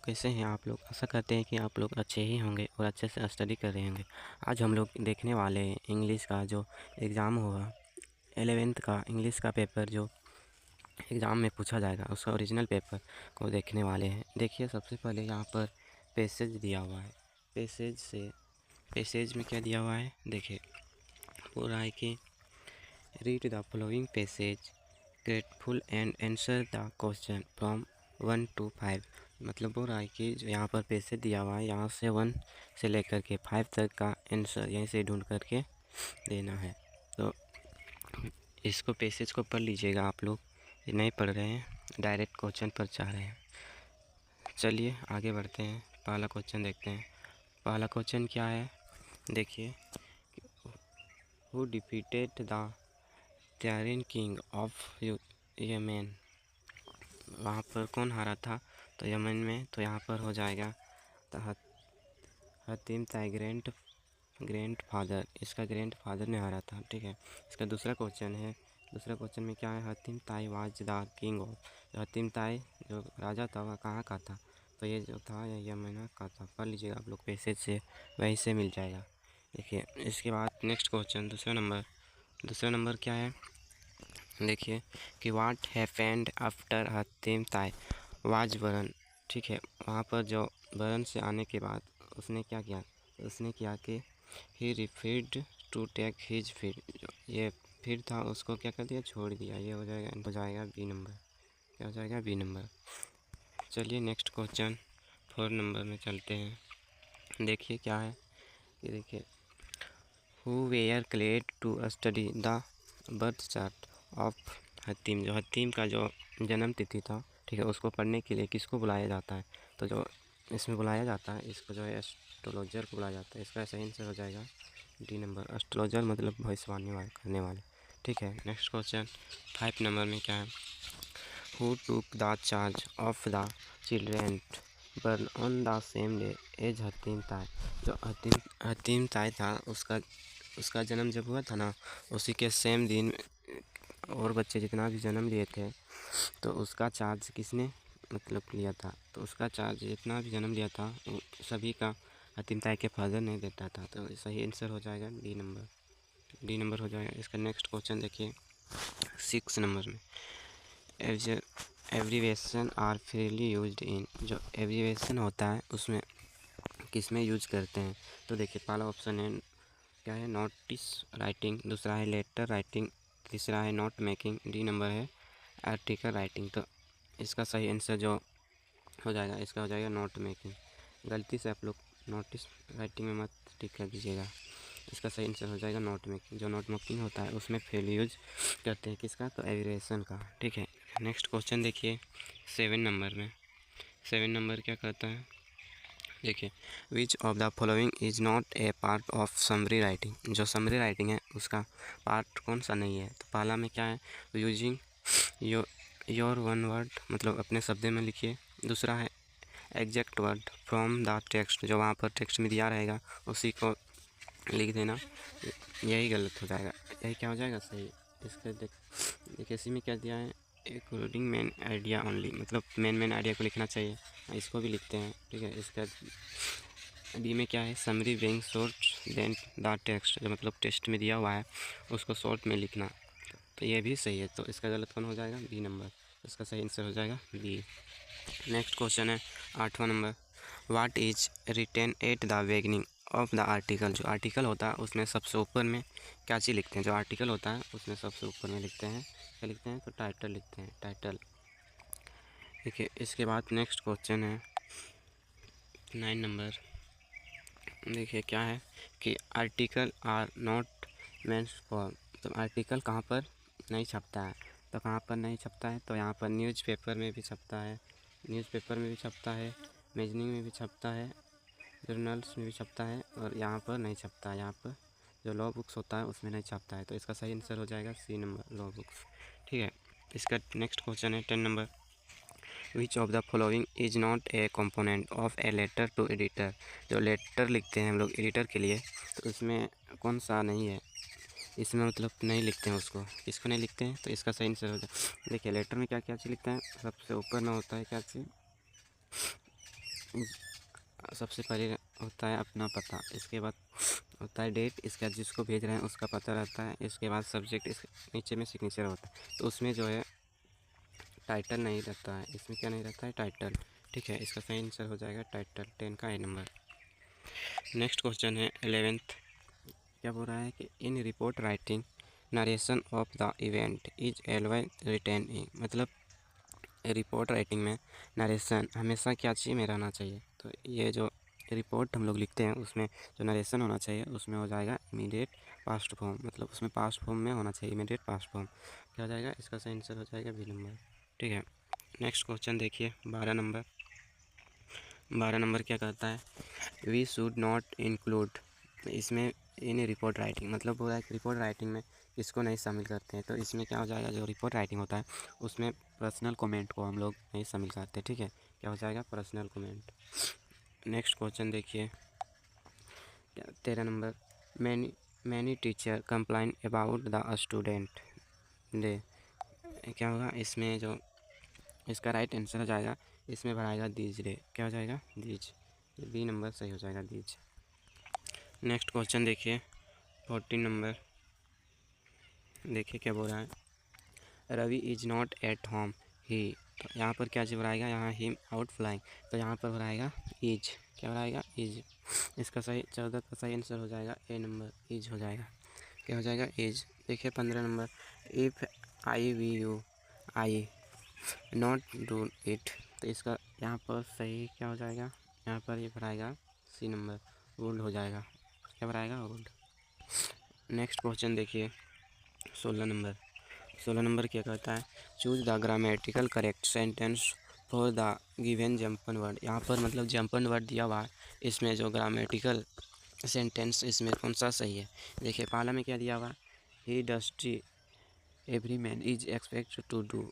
कैसे हैं आप लोग। आशा करते हैं कि आप लोग अच्छे ही होंगे और अच्छे से स्टडी कर रहे होंगे। आज हम लोग देखने वाले हैं इंग्लिश का जो एग्ज़ाम होगा 11th का इंग्लिश का पेपर जो एग्ज़ाम में पूछा जाएगा उसका ओरिजिनल पेपर को देखने वाले हैं। देखिए सबसे पहले यहाँ पर पैसेज दिया हुआ है। पैसेज में क्या दिया हुआ है देखिए, पूरा है कि read the following passage grateful and answer the question from 1 to 5। मतलब बोल रहा है कि जो यहाँ पर पैसेज दिया हुआ है यहाँ से 1 से लेकर के 5 तक का आंसर यहीं से ढूंढ करके देना है। तो इसको पैसेज को पढ़ लीजिएगा आप लोग, ये नहीं पढ़ रहे हैं, डायरेक्ट क्वेश्चन पर जा रहे हैं। चलिए आगे बढ़ते हैं, पहला क्वेश्चन देखते हैं। पहला क्वेश्चन क्या है देखिए, who defeated the tyrant king of Yemen. वहाँ पर कौन हारा था तो यमन में, तो यहाँ पर हो जाएगा तो हतीम ताई ग्रैंड फादर, इसका ग्रैंड फादर ने हारा था। ठीक है, इसका दूसरा क्वेश्चन है। दूसरा क्वेश्चन में क्या है, हतीम ताई was the king of. हतीम Tai जो राजा था वह कहाँ का था, तो ये जो था यमन का था। पढ़ लीजिएगा आप लोग पैसेज से, वहीं से मिल जाएगा। देखिए इसके बाद नेक्स्ट क्वेश्चन दूसरा नंबर क्या है देखिए कि व्हाट हैपेंड आफ्टर हतीम ताई वाज बर्न। ठीक है, वहाँ पर जो बर्न से आने के बाद उसने क्या किया, उसने किया कि ही रिफीड टू टेक हिज फीड। जो ये फिर था उसको क्या कर दिया, छोड़ दिया। ये हो जाएगा बी नंबर। क्या हो जाएगा, बी नंबर। चलिए नेक्स्ट क्वेश्चन 4 नंबर में चलते हैं। देखिए क्या है, ये देखिए who were called to study the birth chart of Hatim. जो हतीम का जो जन्म तिथि था, ठीक है, उसको पढ़ने के लिए किसको बुलाया जाता है, तो जो इसमें बुलाया जाता है इसको जो है एस्ट्रोलॉजर को बुलाया जाता है। इसका सही आंसर हो जाएगा डी नंबर। एस्ट्रोलॉजर मतलब भविष्यवाणी करने वाले। ठीक है, नेक्स्ट क्वेश्चन 5 नंबर में क्या है, who took the charge of the children born on the same day as Hatim Tai. जो हतीम ताई था उसका जन्म जब हुआ था ना, उसी के सेम दिन और बच्चे जितना भी जन्म लिए थे तो उसका चार्ज किसने मतलब लिया था, तो उसका चार्ज जितना भी जन्म लिया था सभी का हतीम ताई के फादर ने देता था। तो सही आंसर हो जाएगा डी नंबर हो जाएगा। इसका नेक्स्ट क्वेश्चन देखिए 6 नंबर में, abbreviation are freely used in. जो एब्रीवेशन होता है उसमें किस में यूज करते हैं, तो देखिए पहला ऑप्शन है क्या है, नोटिस राइटिंग, दूसरा है लेटर राइटिंग, तीसरा है नोट मेकिंग, डी नंबर है आर्टिकल राइटिंग। तो इसका सही आंसर जो हो जाएगा, इसका हो जाएगा नोट मेकिंग। गलती से आप लोग नोटिस राइटिंग में मत टिक कर दीजिएगा। इसका सही आंसर हो जाएगा नोट मेकिंग। जो नोट मेकिंग होता है उसमें फेल यूज करते हैं किसका, तो एविरेशन का। ठीक है, नेक्स्ट क्वेश्चन देखिए 7 नंबर क्या कहता है देखिए, विच of the following is not a part of summary writing. जो समरी राइटिंग है उसका पार्ट कौन सा नहीं है, तो पहला में क्या है, यूजिंग योर वन वर्ड, मतलब अपने शब्द में लिखिए। दूसरा है exact word from the text, जो वहाँ पर टेक्स्ट में दिया रहेगा उसी को लिख देना। यही गलत हो जाएगा, यही क्या हो जाएगा सही। इसका देखिए इसी में क्या दिया है, अकॉर्डिंग मेन आइडिया ओनली, मतलब मेन आइडिया को लिखना चाहिए, इसको भी लिखते हैं। ठीक है, इसका डी में क्या है, summary being short than the text, जो मतलब टेक्स्ट में दिया हुआ है उसको शॉर्ट में लिखना। तो ये भी सही है, तो इसका गलत कौन हो जाएगा, बी नंबर। इसका सही आंसर हो जाएगा बी। नेक्स्ट क्वेश्चन है 8वां number, what is written at the beginning of the article. जो आर्टिकल होता है उसमें सबसे ऊपर में क्या चीज़ लिखते हैं, जो आर्टिकल होता है उसमें सबसे ऊपर में लिखते हैं क्या लिखते हैं, तो टाइटल लिखते हैं, टाइटल। देखिए इसके बाद नेक्स्ट क्वेश्चन है 9 नंबर। देखिए क्या है कि article are not means for. तो आर्टिकल कहाँ पर नहीं छपता है, तो कहाँ पर नहीं छपता है, तो यहाँ पर न्यूज़पेपर में भी छपता है, मैगजीन में भी छपता है, जर्नल्स में भी छपता है, और यहाँ पर नहीं छपता है। यहाँ पर जो लॉ बुक्स होता है उसमें नहीं छपता है। तो इसका सही आंसर हो जाएगा सी नंबर, लॉ बुक्स। ठीक है, इसका नेक्स्ट क्वेश्चन है 10 number, which of the following is not a component of a letter to editor. जो लेटर लिखते हैं हम लोग एडिटर के लिए, तो इसमें कौन सा नहीं है, इसमें मतलब नहीं लिखते हैं उसको, किसको नहीं लिखते हैं, तो इसका सही आंसर हो जाए। देखिए लेटर में क्या क्या चीज़ लिखते हैं, सबसे ऊपर में होता है क्या चीज़, सबसे पहले होता है अपना पता, इसके बाद होता है डेट, इसके बाद जिसको भेज रहे हैं उसका पता रहता है, इसके बाद सब्जेक्ट, इस नीचे में सिग्नेचर होता है। तो उसमें जो है टाइटल नहीं रहता है, इसमें क्या नहीं रहता है, टाइटल। ठीक है, इसका सही आंसर हो जाएगा टाइटल, 10 का ए नंबर। नेक्स्ट क्वेश्चन है 11th। क्या बोल रहा है कि in report writing narration of the event is usually written in, मतलब रिपोर्ट राइटिंग में नरेशन हमेशा क्या चीज़ में रहना चाहिए। तो ये जो रिपोर्ट हम लोग लिखते हैं उसमें जो नरेशन होना चाहिए उसमें हो जाएगा इमीडिएट पास्ट फॉर्म, मतलब उसमें पास्ट फॉर्म में होना चाहिए, इमीडिएट पास्ट फॉर्म। क्या हो जाएगा, इसका सही आंसर हो जाएगा बी नंबर। ठीक है, नेक्स्ट क्वेश्चन देखिए 12 नंबर। 12 नंबर क्या कहता है, वी शुड नॉट इंक्लूड, इसमें इन रिपोर्ट राइटिंग, मतलब पूरा एक रिपोर्ट राइटिंग में इसको नहीं शामिल करते हैं। तो इसमें क्या हो जाएगा, जो रिपोर्ट राइटिंग होता है उसमें पर्सनल कमेंट को हम लोग नहीं शामिल करते। ठीक है, क्या हो जाएगा, पर्सनल कमेंट। नेक्स्ट क्वेश्चन देखिए 13 number, many many teacher complain about the student day, क्या होगा इसमें, जो इसका राइट आंसर हो जाएगा, इसमें भराएगा दीज डे। क्या हो जाएगा, दीज, बी नंबर सही हो जाएगा, दीज। नेक्स्ट क्वेश्चन देखिए 14 नंबर। देखिए क्या बोल रहा है, Ravi is not at home he, तो यहाँ पर क्या चीज़ भराएगा, यहाँ हिम आउट फ्लाइंग, तो यहाँ पर भराएगा इज। क्या भराएगा, इज। इसका सही 14 का सही आंसर हो जाएगा ए नंबर, इज हो जाएगा। क्या हो जाएगा, इज। देखिए 15 number, if I were you I not do it, तो इसका यहाँ पर सही क्या हो जाएगा, यहाँ पर ये भराएगा सी नंबर, वुड हो जाएगा। क्या भराएगा, वुड। नेक्स्ट क्वेश्चन देखिए 16 नंबर। 16 नंबर क्या कहता है, choose the grammatical correct sentence for the given jumbled word, यहाँ पर मतलब जम्पन वर्ड दिया हुआ है, इसमें जो ग्रामेटिकल सेंटेंस इसमें कौन सा सही है। देखिए पहला में क्या दिया हुआ, he dusty every man is expect to do,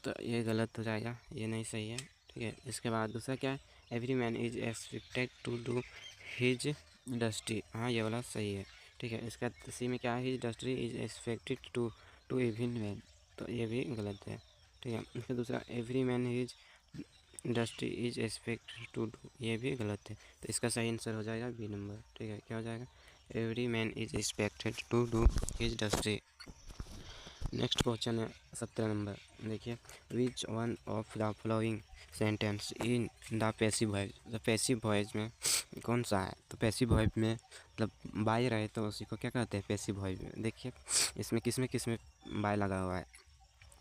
तो ये गलत हो जाएगा, ये नहीं सही है। ठीक है, इसके बाद दूसरा क्या है, every man is expected to do his डस्टी, हाँ ये वाला सही है। ठीक है, इसका सी में क्या है, हिज डस्टी is expected to every man, तो ये भी गलत है। ठीक है, इसका दूसरा एवरी मैन हिज डस्टी इज एक्सपेक्टेड टू डू, ये भी गलत है, तो इसका सही आंसर हो जाएगा बी नंबर। ठीक है, क्या हो जाएगा, every man is expected to do his डस्टी। नेक्स्ट क्वेश्चन है 17 नंबर। देखिए which one of the following sentence in the passive voice, the passive voice में कौन सा है, तो पैसिव वॉइस में मतलब बाय रहे तो उसी को क्या कहते हैं, पैसिव वॉइस में। देखिए इसमें किस में बाय लगा हुआ है,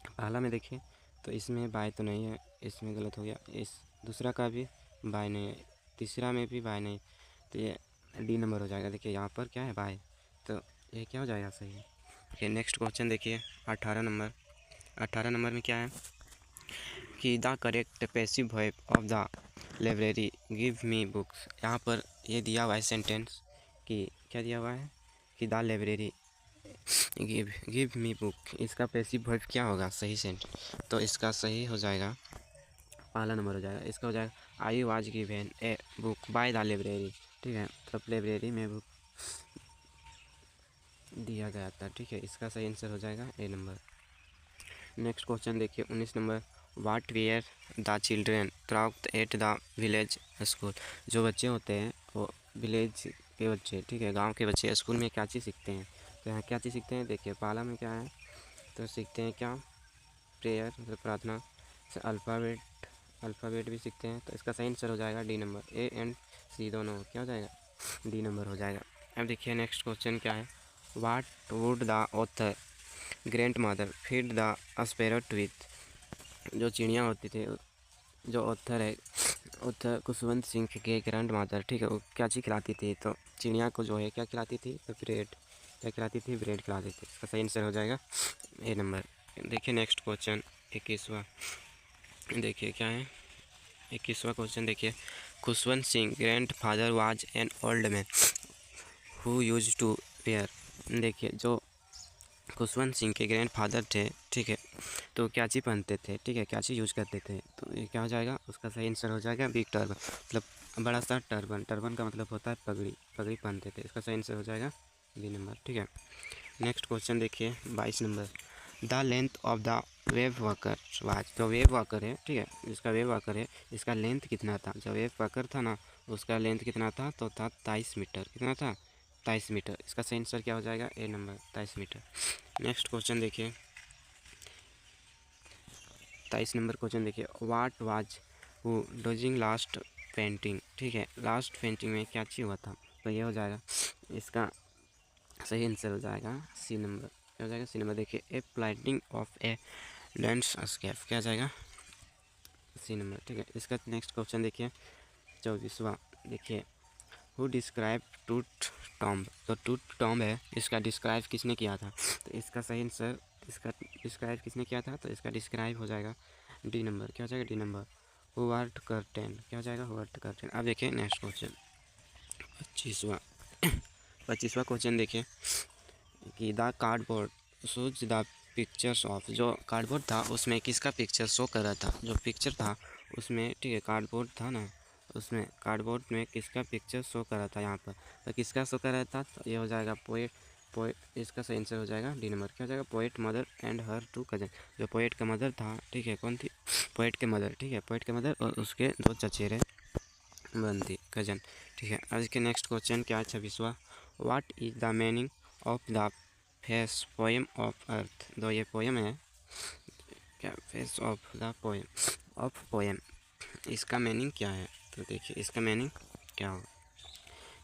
पहला में देखिए तो इसमें बाय तो नहीं है, इसमें गलत हो गया, इस दूसरा का भी बाय नहीं है, तीसरा में भी बाय नहीं, तो ये डी नंबर हो जाएगा। देखिए यहाँ पर क्या है, बाय, तो ये क्या हो जाएगा, सही है। ओके, नेक्स्ट क्वेश्चन देखिए 18 नंबर। 18 नंबर में क्या है कि the correct passive verb of the library give me books, यहाँ पर ये दिया हुआ है सेंटेंस कि क्या दिया हुआ है कि the library give me book, इसका पैसिव वर्ब क्या होगा, सही सेंटेंस, तो इसका सही हो जाएगा, पहला नंबर हो जाएगा। इसका हो जाएगा I was given a book by the library. ठीक है, तो लाइब्रेरी में बुक दिया गया था। ठीक है, इसका सही आंसर हो जाएगा ए नंबर। नेक्स्ट क्वेश्चन देखिए 19 number, what were the children थ्राउट एट द विलेज स्कूल, जो बच्चे होते हैं वो विलेज के बच्चे, ठीक है, गांव के बच्चे स्कूल में क्या चीज़ सीखते हैं, तो यहाँ क्या चीज़ सीखते हैं, देखिए पहला में क्या है, तो सीखते हैं क्या, प्रेयर मतलब प्रार्थना से, अल्फ़ाबेट भी सीखते हैं, तो इसका सही आंसर हो जाएगा डी नंबर, ए एंड सी दोनों क्या हो जाएगा, डी नंबर हो जाएगा। अब देखिए नेक्स्ट क्वेश्चन क्या है, what would the author grandmother feed the sparrow with, जो चिड़ियाँ होती थी, जो ऑथर है, ऑथर खुशवंत सिंह के ग्रैंड मदर, ठीक है, वो क्या चीज़ खिलाती थी, तो चिड़िया को जो है क्या खिलाती थी, तो ब्रेड, क्या खिलाती थी, ब्रेड खिलाती थी, इसका सही आंसर हो जाएगा ए नंबर। देखिए नेक्स्ट क्वेश्चन 21वां, देखिए क्या है 21वां क्वेश्चन, देखिए Khushwant Singh grandfather was an old man who used to wear, देखिए जो खुशवंत सिंह के ग्रैंड फादर थे, ठीक है, तो क्या चीज़ पहनते थे, ठीक है, क्या चीज़ यूज करते थे, तो ये क्या हो जाएगा, उसका सही आंसर हो जाएगा बिग टर्बन, मतलब बड़ा सा टर्बन, टर्बन का मतलब होता है पगड़ी, पगड़ी पहनते थे, इसका सही आंसर हो जाएगा बी नंबर। ठीक है, नेक्स्ट क्वेश्चन देखिए 22 number, the length of the wave walker watch, जो वेव वॉकर है, ठीक है, जिसका वेव वॉकर है, इसका लेंथ कितना था, जो वेव वॉकर था ना उसका लेंथ कितना था, तो था 23 मीटर। कितना था? 23 मीटर। इसका सही आंसर क्या हो जाएगा? A number, 23 metre. Next question देखिए, 23 नंबर क्वेश्चन देखिए, what was who doing last painting, ठीक है, लास्ट पेंटिंग में क्या चीज़ हुआ था, तो ये हो जाएगा, इसका सही आंसर हो जाएगा सी नंबर। क्या हो जाएगा? C number. देखिए, ए प्लाइटिंग ऑफ ए लैंडस्केप, क्या हो जाएगा? सी नंबर, ठीक है। इसका नेक्स्ट क्वेश्चन देखिए, 24वां देखिए, हु डिस्क्राइब टूथ टॉम्ब, तो टूथ टॉम्ब है, इसका डिस्क्राइब किसने किया था, तो इसका सही आंसर, इसका डिस्क्राइब किसने किया था, तो इसका डिस्क्राइब हो जाएगा डी नंबर। क्या हो जाएगा? डी नंबर, हुवर्ट कर्टेन। क्या हो जाएगा? हुवर्ट कर्टेन। अब देखिए नेक्स्ट क्वेश्चन 25वां 25वां क्वेश्चन देखिए कि the cardboard shows the pictures of, जो कार्डबोर्ड था उसमें किसका पिक्चर शो कर रहा था, जो पिक्चर था उसमें, ठीक है, कार्डबोर्ड था ना, उसमें कार्डबोर्ड में किसका पिक्चर शो कर रहा था यहाँ पर, तो किसका शो कर रहा था, तो ये हो जाएगा पोएट। इसका सही आंसर हो जाएगा डी नंबर। क्या हो जाएगा? Poet mother and her two cousin, जो पोएट का मदर था, ठीक है, कौन थी? पोएट के मदर, ठीक है, पोएट के मदर और उसके 2 चचेरे बंदी कजन, ठीक है। आज के नेक्स्ट क्वेश्चन क्या है? 26वां, what is the meaning of the face poem of earth, दो ये पोएम है, क्या face of the poem of poem, इसका मीनिंग क्या है, तो देखिए इसका मीनिंग क्या होगा,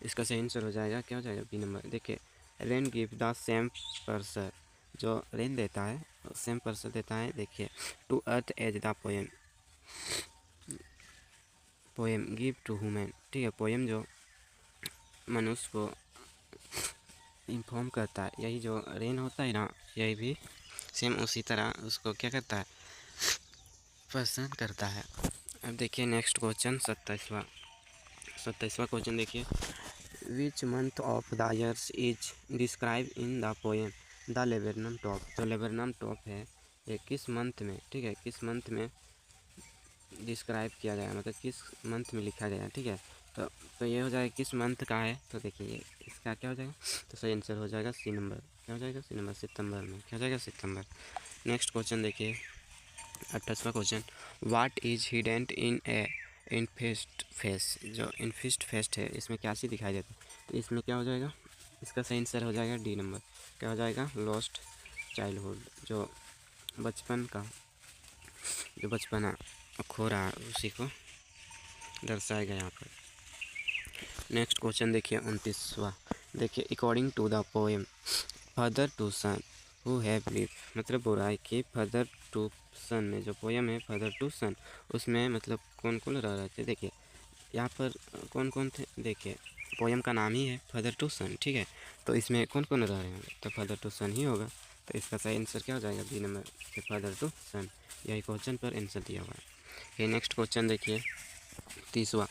इसका सही आंसर हो जाएगा, क्या हो जाएगा? B number. देखिए, rain give the same person, जो रेन देता है सेम पर्सन देता है, देखिए, to earth as the poem, poem give to human, ठीक है, पोएम जो मनुष्य को इन्फॉर्म करता है, यही जो रेन होता है ना, यही भी सेम उसी तरह उसको क्या करता है? पसंद करता है। अब देखिए नेक्स्ट क्वेश्चन 27वां क्वेश्चन देखिए, which month of the years is describe in the poem the laburnum top, जो लेबरनम टॉप है ये किस मंथ में, ठीक है, किस मंथ में डिस्क्राइब किया गया, मतलब किस मंथ में लिखा गया, ठीक है, तो ये हो जाएगा किस मंथ का है, तो देखिए इसका क्या हो जाएगा, तो सही आंसर हो जाएगा सी नंबर। क्या हो जाएगा? सी नंबर, सितंबर में। क्या हो जाएगा? सितंबर। नेक्स्ट क्वेश्चन देखिए 28वां question, what is hidden in a infest face, जो इनफिस्ट फेस्ट है इसमें क्या चीज़ दिखाई देता है, तो इसमें क्या हो जाएगा, इसका सही आंसर हो जाएगा डी नंबर। क्या हो जाएगा? लॉस्ट चाइल्डहुड, जो बचपन का, जो बचपना खो रहा है उसी को दर्शाएगा यहाँ पर। नेक्स्ट क्वेश्चन देखिए 29वां देखिए, according to the poem father to son who have live, मतलब बुराई की फादर टू सन में, जो पोएम है फादर टू सन, उसमें मतलब कौन कौन रह रहे थे, देखिए यहाँ पर कौन कौन थे, देखिए पोएम का नाम ही है फादर टू सन, ठीक है, तो इसमें कौन कौन रह रहे होंगे, तो फादर टू सन ही होगा, तो इसका सही आंसर क्या हो जाएगा? बी नंबर के फादर टू सन, यही क्वेश्चन पर आंसर दिया हुआ है। ये नेक्स्ट क्वेश्चन देखिए 30वां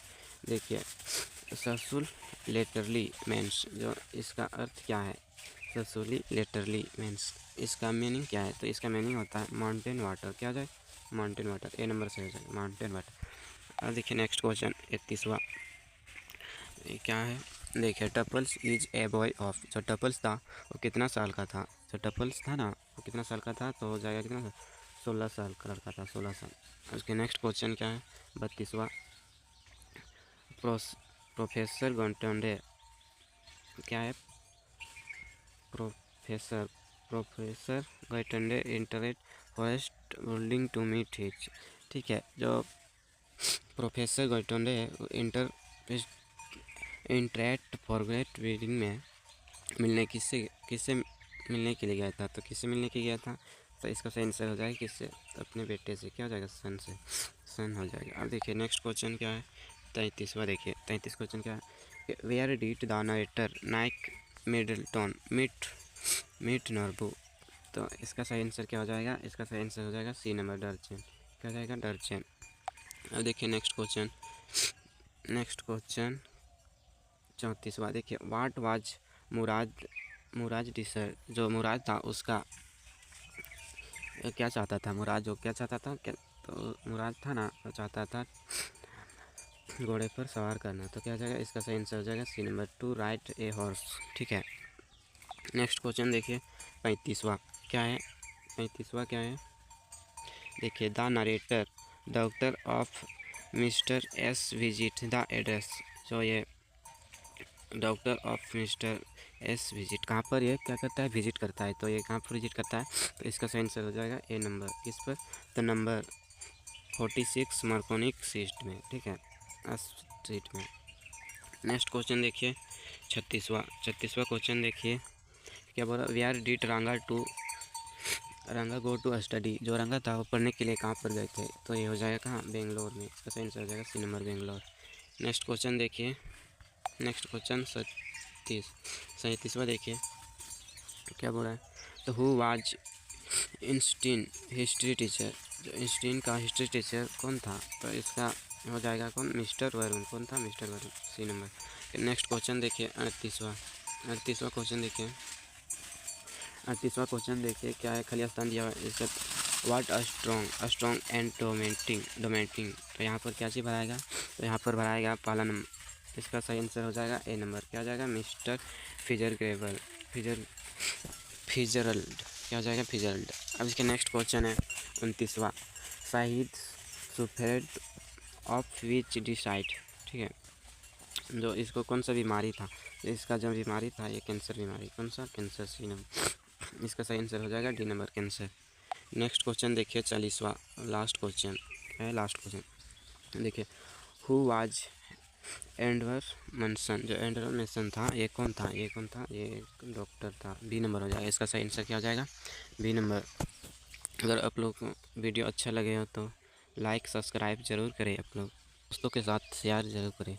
देखिए, ससुल लेटरली मीन्स, जो इसका अर्थ क्या है, ससुली लेटरली मीन्स इसका मीनिंग क्या है, तो इसका मीनिंग होता है माउंटेन वाटर। क्या हो जाए? माउंटेन वाटर, ए नंबर से हो जाएगा माउंटेन वाटर। अब देखिए नेक्स्ट क्वेश्चन 31वां क्या है, देखिए tuples is a boy of, जो टपल्स था वो कितना साल का था, जो टपल्स था ना वो कितना साल का था, तो हो जाएगा कितना, 16 साल का लड़का था, 16 साल। उसके नेक्स्ट क्वेश्चन क्या है 32वां, प्रोफेसर गोंटोंडे, क्या है, professor professor Gaitonde entered forest building to meet his, ठीक है, जो प्रोफेसर गोइटंडे है इंटरेक्ट फॉरेस्ट बिल्डिंग में मिलने किससे किससे मिलने के लिए गया था, तो किससे मिलने के लिए गया था, तो इसका सही आंसर हो जाएगा किससे, तो अपने बेटे से। क्या हो जाएगा? सन से, सन हो जाएगा। अब देखिए नेक्स्ट क्वेश्चन क्या है 33वां देखिए 33 क्वेश्चन क्या है, where did the nighter Naik Middleton meet Norbu, तो इसका सही आंसर क्या हो जाएगा, इसका सही आंसर हो जाएगा सी नंबर डरचेन। क्या हो जाएगा? डरचेन। अब देखिए नेक्स्ट क्वेश्चन 34वां देखिए, वाट वाज मुराद डिसर, जो मुराद था उसका क्या चाहता था, मुराद जो क्या चाहता था, क्या, तो मुराद था ना वो चाहता था घोड़े पर सवार करना, तो क्या हो जाएगा, इसका सही आंसर हो जाएगा C number two ride a horse, ठीक है। नेक्स्ट क्वेश्चन देखिए 35वां क्या है, 35वां क्या है, देखिए the narrator doctor of mister S visit the address. जो ये doctor of mister S visit कहाँ पर ये क्या करता है, विजिट करता है। तो ये कहाँ पर विजिट करता है, तो इसका सही आंसर हो जाएगा ए नंबर। किस पर, तो नंबर 46 मार्कोनिक स्ट्रीट में, ठीक है, स्ट्रीट में। नेक्स्ट क्वेश्चन देखिए 36वां क्वेश्चन देखिए क्या बोल रहा, वेयर डिड रंगा गो टू स्टडी। जो रंगा था वो पढ़ने के लिए कहाँ पर गए थे, तो ये हो जाएगा कहाँ, बेंगलोर में। इसका सही आंसर हो जाएगा C number, Bangalore. Next question देखिए, नेक्स्ट क्वेश्चन 37वां देखिए क्या बोल रहा है, तो who was Einstein history teacher. जो इंस्टीन का हिस्ट्री टीचर कौन था, तो इसका हो जाएगा कौन, मिस्टर वरुण। कौन था, mister Varun, C number. Next question देखिए 38वां क्वेश्चन देखिए 38वां क्वेश्चन देखिए क्या है, खाली स्थान दिया हुआ है इसका, वाट स्ट्रॉन्ग एंड डोमेटिंग। तो यहाँ पर क्या चीज़ भराएगा, तो यहाँ पर भराएगा पहला नंबर। इसका सही आंसर हो जाएगा ए नंबर। क्या हो जाएगा, मिस्टर फिजरल्ड क्या हो जाएगा, फिजरल्ड। अब इसके नेक्स्ट क्वेश्चन है 29वां, शाहिद सुफेड ऑफ विच डिसाइड। ठीक है, जो इसको कौन सा बीमारी था, इसका जो बीमारी था ये कैंसर बीमारी। कौन सा, कैंसर, सी नंबर। इसका सही आंसर हो जाएगा D number, cancer. Next question देखिए 40वां, लास्ट क्वेश्चन है, लास्ट क्वेश्चन देखिए, हु वाज एडवर्ड मनसन। जो एडवर्ड मनसन था ये कौन था, ये डॉक्टर था। बी नंबर हो जाएगा। इसका सही आंसर क्या हो जाएगा, बी नंबर। अगर आप लोग को वीडियो अच्छा लगे हो तो लाइक सब्सक्राइब ज़रूर करें, आप लोग दोस्तों के साथ शेयर ज़रूर करें।